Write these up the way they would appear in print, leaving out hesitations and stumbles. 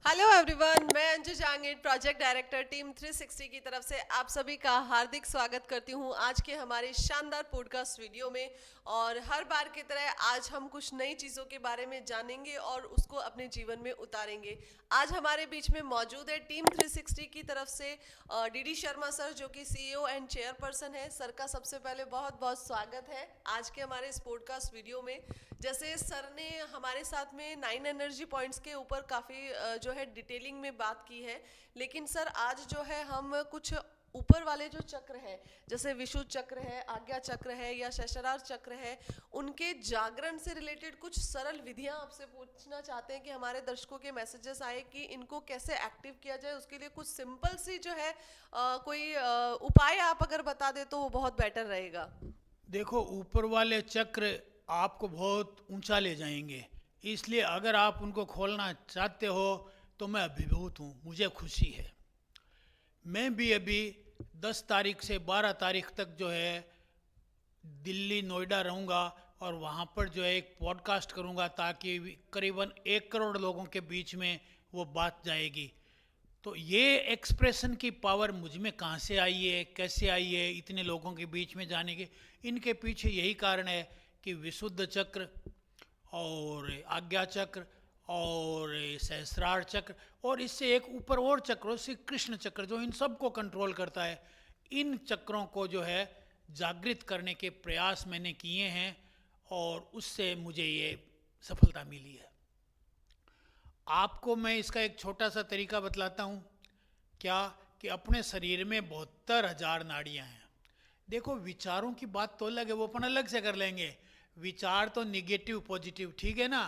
Hello everyone, मैं Anju Jangir, project director team 360 की तरफ से आप सभी का हार्दिक स्वागत करती हूं आज के हमारे शानदार पॉडकास्ट वीडियो में। और हर बार की तरह आज हम कुछ नई चीज़ों के बारे में जानेंगे और उसको अपने जीवन में उतारेंगे। आज हमारे बीच में मौजूद है टीम 360 की तरफ से डीडी शर्मा सर, जो कि सीईओ एंड चेयरपर्सन है। सर का सबसे पहले बहुत बहुत स्वागत है आज के हमारे इस पॉडकास्ट वीडियो में। जैसे सर ने हमारे साथ में 9 एनर्जी पॉइंट्स के ऊपर काफ़ी जो है डिटेलिंग में बात की है, लेकिन सर आज जो है हम कुछ ऊपर वाले जो चक्र है, जैसे विशुद्ध चक्र है, आज्ञा चक्र है या सहस्त्रार चक्र है, उनके जागरण से रिलेटेड कुछ सरल विधियां आपसे पूछना चाहते हैं कि हमारे दर्शकों के मैसेजेस आए कि इनको कैसे एक्टिव किया जाए। उसके लिए कुछ सिंपल सी जो है कोई उपाय आप अगर बता दे तो वो बहुत बेटर रहेगा। देखो, ऊपर वाले चक्र आपको बहुत ऊंचा ले जाएंगे। इसलिए अगर आप उनको खोलना चाहते हो तो मैं अभिभूत हूँ, मुझे खुशी है। मैं भी अभी 10 तारीख से 12 तारीख तक जो है दिल्ली नोएडा रहूँगा और वहाँ पर जो है एक पॉडकास्ट करूँगा ताकि करीबन 1 करोड़ लोगों के बीच में वो बात जाएगी। तो ये एक्सप्रेशन की पावर मुझ में कहाँ से आई है, कैसे आई है इतने लोगों के बीच में जाने के? इनके पीछे यही कारण है कि विशुद्ध चक्र और आज्ञा चक्र और सहस्रार चक्र और इससे एक ऊपर और चक्र श्री कृष्ण चक्र जो इन सब को कंट्रोल करता है, इन चक्रों को जो है जागृत करने के प्रयास मैंने किए हैं और उससे मुझे ये सफलता मिली है। आपको मैं इसका एक छोटा सा तरीका बतलाता हूँ। क्या कि अपने शरीर में 72,000 नाड़ियाँ हैं। देखो, विचारों की बात तो अलग है, वो अपन अलग से कर लेंगे। विचार तो निगेटिव पॉजिटिव, ठीक है ना?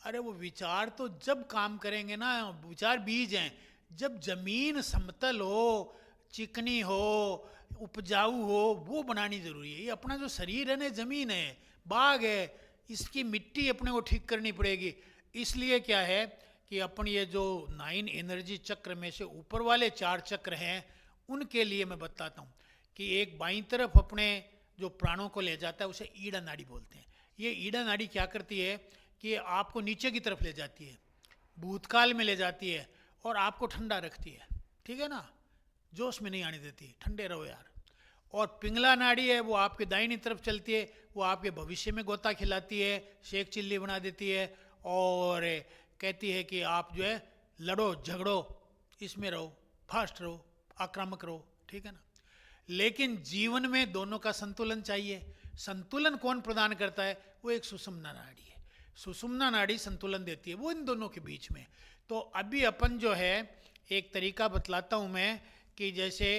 अरे वो विचार तो जब काम करेंगे ना, विचार बीज हैं। जब जमीन समतल हो, चिकनी हो, उपजाऊ हो, वो बनानी जरूरी है। ये अपना जो शरीर है ना, जमीन है, बाग है, इसकी मिट्टी अपने को ठीक करनी पड़ेगी। इसलिए क्या है कि अपन ये जो 9 एनर्जी चक्र में से ऊपर वाले 4 चक्र हैं, उनके लिए मैं बताता हूँ कि एक बाईं तरफ अपने जो प्राणों को ले जाता है उसे ईड़ा नाड़ी बोलते हैं। ये ईड़ा नाड़ी क्या करती है कि आपको नीचे की तरफ ले जाती है, भूतकाल में ले जाती है और आपको ठंडा रखती है, ठीक है ना? जोश में नहीं आने देती, ठंडे रहो यार। और पिंगला नाड़ी है, वो आपके दाहिनी तरफ चलती है, वो आपके भविष्य में गोता खिलाती है, शेख चिल्ली बना देती है और कहती है कि आप जो है लड़ो झगड़ो, इसमें रहो, फास्ट रहो, आक्रामक रहो, ठीक है ना? लेकिन जीवन में दोनों का संतुलन चाहिए। संतुलन कौन प्रदान करता है? वो एक सुषुम्ना नाड़ी है। सुषुम्ना नाड़ी संतुलन देती है, वो इन दोनों के बीच में। तो अभी अपन जो है एक तरीका बतलाता हूँ मैं कि जैसे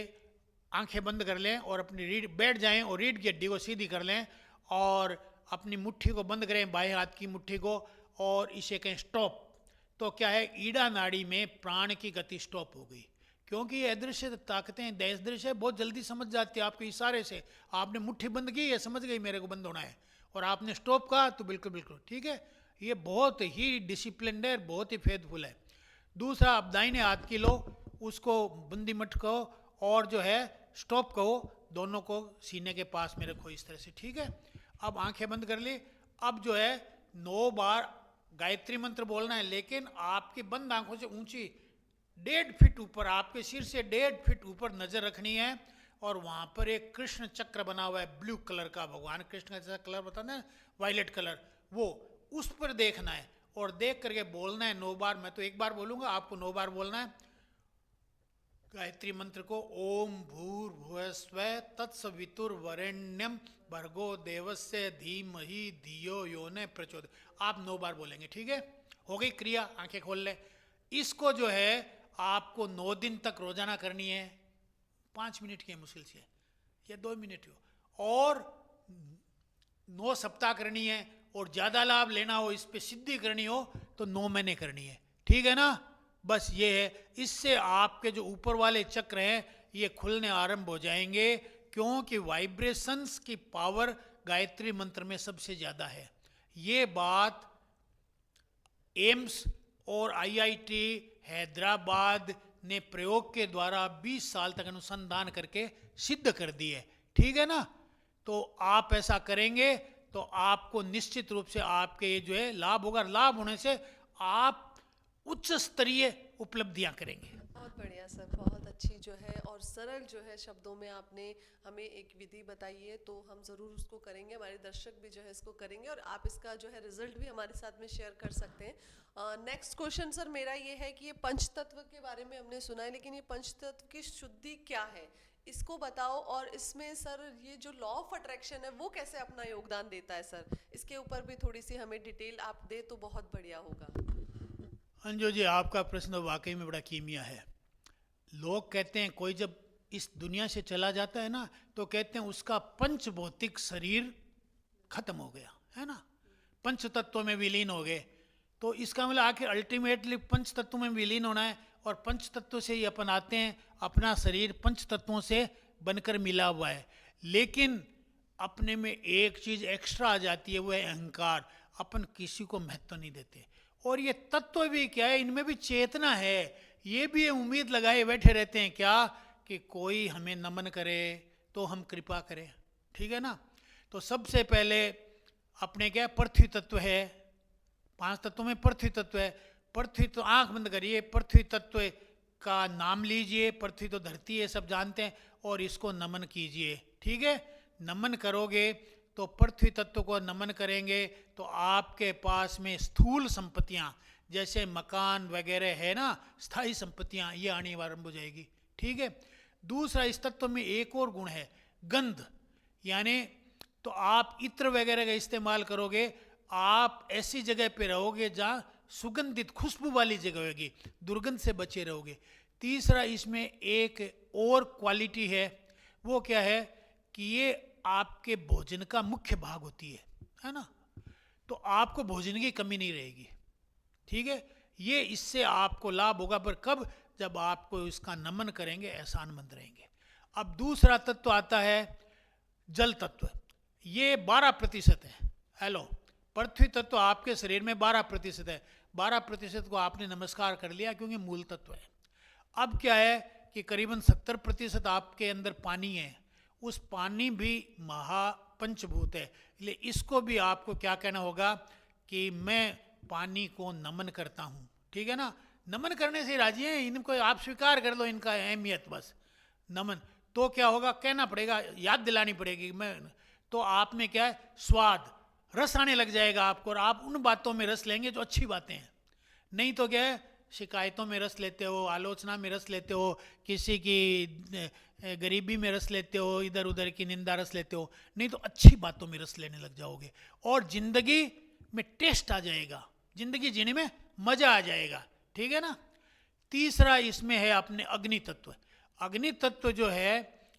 आंखें बंद कर लें और अपनी रीढ़ बैठ जाएं और रीढ़ की हड्डी को सीधी कर लें और अपनी मुट्ठी को बंद करें, बाएं हाथ की मुट्ठी को, और इसे कहें स्टॉप। तो क्या है, ईड़ा नाड़ी में प्राण की गति स्टॉप हो गई। क्योंकि ये अदृश्य ताकतें, देश दृश्य बहुत जल्दी समझ जाती है आपके इशारे से। आपने मुट्ठी बंद की, ये समझ गई मेरे को बंद होना है, और आपने स्टॉप कहा तो बिल्कुल बिल्कुल ठीक है। ये बहुत ही डिसिप्लिन है, बहुत ही फेथफुल है। दूसरा, आप दाहिने हाथ की लो, उसको बंदी मत कहो और जो है स्टॉप कहो, दोनों को सीने के पास में रखो इस तरह से, ठीक है? अब आंखें बंद कर ली। अब जो है 9 बार गायत्री मंत्र बोलना है, लेकिन आपकी बंद आंखों से ऊंची 1.5 फीट ऊपर, आपके सिर से 1.5 फीट ऊपर नजर रखनी है। और वहां पर एक कृष्ण चक्र बना हुआ है ब्लू कलर का, भगवान कृष्ण का जैसा कलर बताना है, वायलेट कलर, वो उस पर देखना है और देख करके बोलना है 9 बार। मैं तो 1 बार बोलूंगा, आपको 9 बार बोलना है गायत्री मंत्र को। ओम भूर्भुवस्वः तत्सवितुर्वरेण्यम भर्गो देवस्य धीमहि धियो यो न प्रचोदयात्। आप 9 बार बोलेंगे, ठीक है? हो गई क्रिया, आंखें खोल ले। इसको जो है आपको 9 दिन तक रोजाना करनी है। 5 मिनट की मुश्किल से, या 2 मिनट हो, और 9 सप्ताह करनी है। और ज्यादा लाभ लेना हो, इस पे सिद्धि करनी हो तो 9 महीने करनी है, ठीक है ना? बस ये है। इससे आपके जो ऊपर वाले चक्र हैं ये खुलने आरंभ हो जाएंगे, क्योंकि वाइब्रेशंस की पावर गायत्री मंत्र में सबसे ज्यादा है। ये बात एम्स और आईआईटी हैदराबाद ने प्रयोग के द्वारा 20 साल तक अनुसंधान करके सिद्ध कर दी है, ठीक है ना? तो आप ऐसा करेंगे तो आपको निश्चित रूप से आपके ये जो है लाभ होगा। लाभ होने से आप उच्च स्तरीय उपलब्धियां करेंगे। बहुत बढ़िया सर, बहुत अच्छी जो है और सरल जो है शब्दों में आपने हमें एक विधि बताई है, तो हम ज़रूर उसको करेंगे, हमारे दर्शक भी जो है इसको करेंगे और आप इसका जो है रिजल्ट भी हमारे साथ में शेयर कर सकते हैं। नेक्स्ट क्वेश्चन सर मेरा ये है कि ये पंचतत्व के बारे में हमने सुना है, लेकिन ये पंचतत्व की शुद्धि क्या है, इसको बताओ। और इसमें सर ये जो लॉ ऑफ अट्रैक्शन है वो कैसे अपना योगदान देता है सर, इसके ऊपर भी थोड़ी सी हमें डिटेल आप दे तो बहुत बढ़िया होगा। अंजू जी, आपका प्रश्न वाकई में बड़ा कीमिया है। लोग कहते हैं कोई जब इस दुनिया से चला जाता है ना, तो कहते हैं उसका पंच भौतिक शरीर खत्म हो गया, है ना, पंच तत्वों में विलीन हो गए। तो इसका मतलब आखिर अल्टीमेटली पंच तत्वों में विलीन होना है, और पंच तत्व से ही अपन आते हैं, अपना शरीर पंच तत्वों से बनकर मिला हुआ है। लेकिन अपने में एक चीज एक्स्ट्रा आ जाती है, वो है अहंकार। अपन किसी को महत्व नहीं देते। और ये तत्व भी क्या है, इनमें भी चेतना है। ये भी उम्मीद लगाए बैठे रहते हैं क्या, कि कोई हमें नमन करे तो हम कृपा करें, ठीक है ना। तो सबसे पहले अपने क्या पृथ्वी तत्व है, 5 तत्वों में पृथ्वी तत्व है। पृथ्वी तो आंख बंद करिए, पृथ्वी तत्व का नाम लीजिए। पृथ्वी तो धरती है, सब जानते हैं, और इसको नमन कीजिए, ठीक है। नमन करोगे तो पृथ्वी तत्व को नमन करेंगे तो आपके पास में स्थूल संपत्तियां जैसे मकान वगैरह है ना, स्थायी संपत्तियां, ये आनी आरंभ हो जाएगी, ठीक है। दूसरा, इस तत्व में एक और गुण है, गंध, यानी तो आप इत्र वगैरह का इस्तेमाल करोगे, आप ऐसी जगह पे रहोगे जहाँ सुगंधित खुशबू वाली जगह होगी, दुर्गंध से बचे रहोगे। तीसरा, इसमें एक और क्वालिटी है, वो क्या है कि ये आपके भोजन का मुख्य भाग होती है ना, तो आपको भोजन की कमी नहीं रहेगी, ठीक है। ये इससे आपको लाभ होगा, पर कब, जब आपको इसका नमन करेंगे, एहसानमंद रहेंगे। अब दूसरा तत्व आता है जल तत्व, ये 12% है। हेलो, पृथ्वी तत्व आपके शरीर में 12% है। 12% को आपने नमस्कार कर लिया क्योंकि मूल तत्व है। अब क्या है कि करीबन 70% आपके अंदर पानी है, उस पानी भी महापंचभूत है, इसलिए इसको भी आपको क्या कहना होगा कि मैं पानी को नमन करता हूँ, ठीक है ना। नमन करने से राजी हैं, इनको आप स्वीकार कर लो, इनका अहमियत, बस नमन। तो क्या होगा, कहना पड़ेगा, याद दिलानी पड़ेगी मैं, तो आप में क्या है, स्वाद, रस आने लग जाएगा आपको, और आप उन बातों में रस लेंगे जो अच्छी बातें हैं। नहीं तो क्या है, शिकायतों में रस लेते हो, आलोचना में रस लेते हो, किसी की गरीबी में रस लेते हो, इधर उधर की निंदा रस लेते हो। नहीं तो अच्छी बातों में रस लेने लग जाओगे, और जिंदगी में टेस्ट आ जाएगा, जिंदगी जीने में मजा आ जाएगा, ठीक है ना। तीसरा इसमें है अपने अग्नि तत्व। अग्नि तत्व जो है,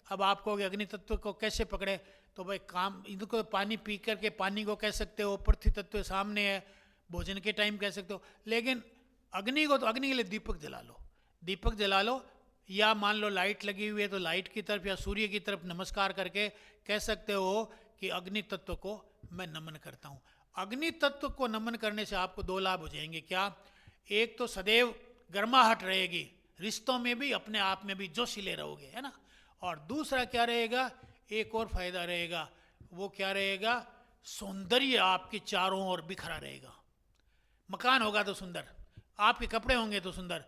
अब आप कहोगे अग्नि तत्व को कैसे पकड़े, तो भाई काम, इनको पानी पी करके पानी को कह सकते हो, पृथ्वी तत्व सामने है, भोजन के टाइम कह सकते हो। लेकिन अग्नि को, तो अग्नि के लिए दीपक जला लो, दीपक जला लो, या मान लो लाइट लगी हुई है तो लाइट की तरफ या सूर्य की तरफ नमस्कार करके कह सकते हो कि अग्नि तत्व को मैं नमन करता हूँ। अग्नि तत्व को नमन करने से आपको 2 लाभ हो जाएंगे। क्या, एक तो सदैव गर्माहट रहेगी, रिश्तों में भी अपने आप में भी जोशीले रहोगे, है ना। और दूसरा क्या रहेगा, एक और फायदा रहेगा, वो क्या रहेगा, सौंदर्य आपके चारों ओर बिखरा रहेगा। मकान होगा तो सुंदर, आपके कपड़े होंगे तो सुंदर,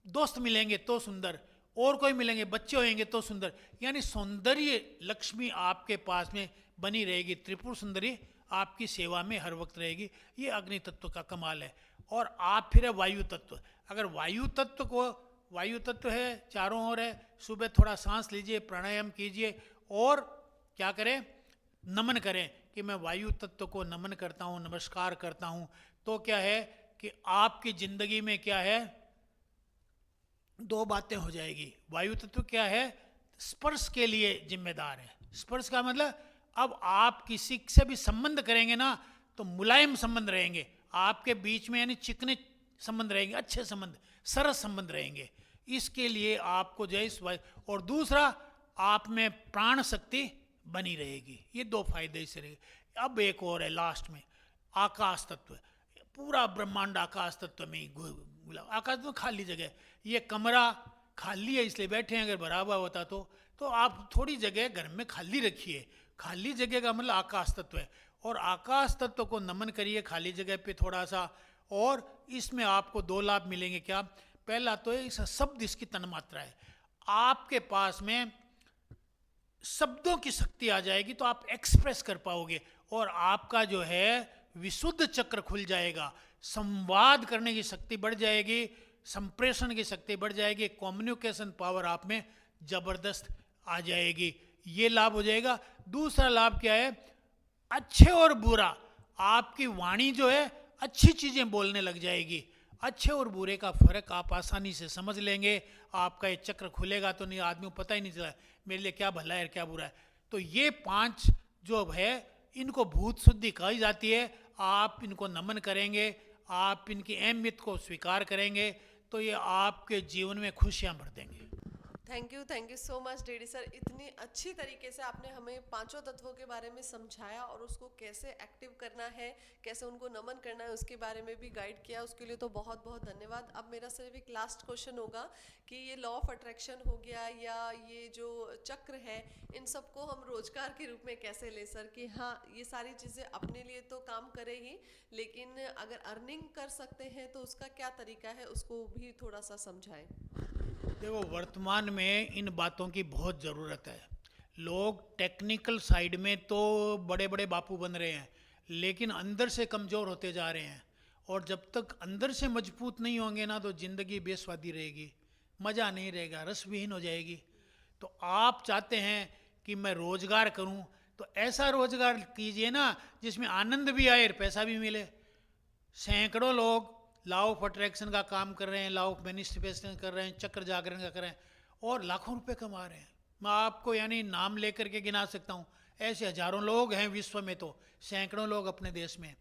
दोस्त मिलेंगे तो सुंदर, और कोई मिलेंगे, बच्चे होंगे तो सुंदर, यानी सौंदर्य लक्ष्मी आपके पास में बनी रहेगी, त्रिपुर सुंदरी आपकी सेवा में हर वक्त रहेगी। ये अग्नि तत्व का कमाल है। और आप फिर है वायु तत्व। अगर वायु तत्व को, वायु तत्व है चारों ओर है, सुबह थोड़ा सांस लीजिए, प्राणायाम कीजिए, और क्या करें, नमन करें कि मैं वायु तत्व को नमन करता हूँ, नमस्कार करता हूँ। तो क्या है कि आपकी जिंदगी में क्या है, 2 बातें हो जाएगी। वायु तत्व क्या है, स्पर्श के लिए जिम्मेदार है। स्पर्श का मतलब, अब आप किसी से भी संबंध करेंगे ना, तो मुलायम संबंध रहेंगे आपके बीच में, यानी चिकने संबंध रहेंगे, अच्छे संबंध, सरस संबंध रहेंगे। इसके लिए आपको जय, और दूसरा आप में प्राण शक्ति बनी रहेगी। ये 2 फायदे इससे रहेंगे। अब एक और है लास्ट में, आकाश तत्व। पूरा ब्रह्मांड आकाश तत्व में ही घुला, आकाश में खाली जगह, ये कमरा खाली है इसलिए बैठे हैं, अगर भरा हुआ होता तो आप थोड़ी जगह घर में खाली रखिए। खाली जगह का मतलब आकाश तत्व है, और आकाश तत्व को नमन करिए खाली जगह पे थोड़ा सा, और इसमें आपको 2 लाभ मिलेंगे। क्या, पहला तो है इस शब्द, इसकी तन्मात्रा है। आपके पास में शब्दों की शक्ति आ जाएगी तो आप एक्सप्रेस कर पाओगे, और आपका जो है विशुद्ध चक्र खुल जाएगा, संवाद करने की शक्ति बढ़ जाएगी, संप्रेषण की शक्ति बढ़ जाएगी, कम्युनिकेशन पावर आप में जबरदस्त आ जाएगी। ये लाभ हो जाएगा। दूसरा लाभ क्या है, अच्छे और बुरा, आपकी वाणी जो है अच्छी चीजें बोलने लग जाएगी। अच्छे और बुरे का फर्क आप आसानी से समझ लेंगे। आपका ये चक्र खुलेगा तो नहीं, आदमी को पता ही नहीं चला मेरे लिए क्या भला है और क्या बुरा है। तो ये 5 जो है इनको भूत शुद्धि कही जाती है। आप इनको नमन करेंगे, आप इनकी अहमियत को स्वीकार करेंगे तो ये आपके जीवन में खुशियां भर देंगे। Thank you so much daddy sir. इतनी अच्छी तरीके से आपने हमें पांचों तत्वों के बारे में समझाया और उसको कैसे एक्टिव करना है, कैसे उनको नमन करना है, उसके बारे में भी गाइड किया। उसके लिए तो बहुत बहुत धन्यवाद। अब मेरा सिर्फ एक लास्ट क्वेश्चन होगा कि ये लॉ ऑफ अट्रैक्शन हो गया या ये जो चक्र है, इन सबको हम रोजगार के रूप में कैसे ले सर, कि हाँ ये सारी चीज़ें अपने लिए तो काम करे ही, लेकिन अगर अर्निंग कर सकते हैं तो उसका क्या तरीका है, उसको भी थोड़ा सा समझाएं। देखो, वर्तमान में इन बातों की बहुत ज़रूरत है। लोग टेक्निकल साइड में तो बड़े बड़े बापू बन रहे हैं, लेकिन अंदर से कमज़ोर होते जा रहे हैं। और जब तक अंदर से मजबूत नहीं होंगे ना तो ज़िंदगी बेस्वादी रहेगी, मज़ा नहीं रहेगा, रसविहीन हो जाएगी। तो आप चाहते हैं कि मैं रोज़गार करूं, तो ऐसा रोज़गार कीजिए ना जिसमें आनंद भी आए और पैसा भी मिले। सैकड़ों लोग लॉ ऑफ अट्रैक्शन का काम कर रहे हैं, लॉ ऑफ मैनिफेस्टेशन कर रहे हैं, चक्र जागरण का कर रहे हैं और लाखों रुपए कमा रहे हैं। मैं आपको यानी नाम लेकर के गिना सकता हूँ, ऐसे हजारों लोग हैं विश्व में, तो सैकड़ों लोग अपने देश में।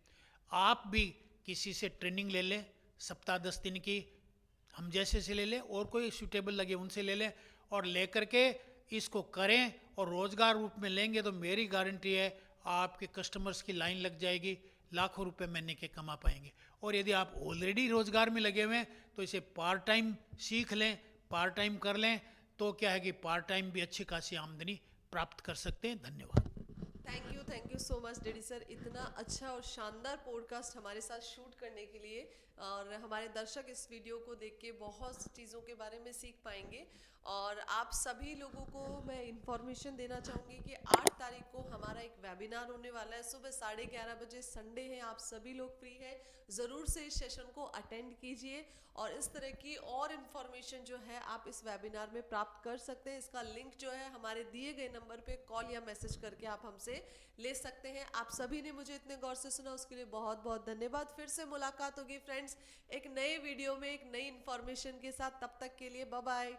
आप भी किसी से ट्रेनिंग ले लें, सप्ताह 10 दिन की, हम जैसे से ले लें, और कोई सूटेबल लगे उनसे ले लें, और लेकर के इसको करें और रोज़गार रूप में लेंगे तो मेरी गारंटी है आपके कस्टमर्स की लाइन लग जाएगी, लाखों रुपए महीने के कमा पाएंगे। और यदि आप ऑलरेडी रोज़गार में लगे हुए हैं तो इसे पार्ट टाइम सीख लें, पार्ट टाइम कर लें, तो क्या है कि पार्ट टाइम भी अच्छी खासी आमदनी प्राप्त कर सकते हैं। धन्यवाद। Thank you so much daddy sir, इतना अच्छा और शानदार पॉडकास्ट हमारे साथ शूट करने के लिए। और हमारे दर्शक इस वीडियो को देख के बहुत चीज़ों के बारे में सीख पाएंगे। और आप सभी लोगों को मैं इन्फॉर्मेशन देना चाहूँगी कि 8 तारीख को हमारा एक वेबिनार होने वाला है, सुबह 11:30 बजे, संडे है, आप सभी लोग फ्री हैं, ज़रूर से इस सेशन को अटेंड कीजिए। और इस तरह की और इन्फॉर्मेशन जो है आप इस वेबिनार में प्राप्त कर सकते हैं। इसका लिंक जो है हमारे दिए गए नंबर पे कॉल या मैसेज करके आप हमसे ले सकते हैं। आप सभी ने मुझे इतने गौर से सुना, उसके लिए बहुत बहुत धन्यवाद। फिर से मुलाकात होगी फ्रेंड्स एक नए वीडियो में एक नई इन्फॉर्मेशन के साथ। तब तक के लिए बाय बाय।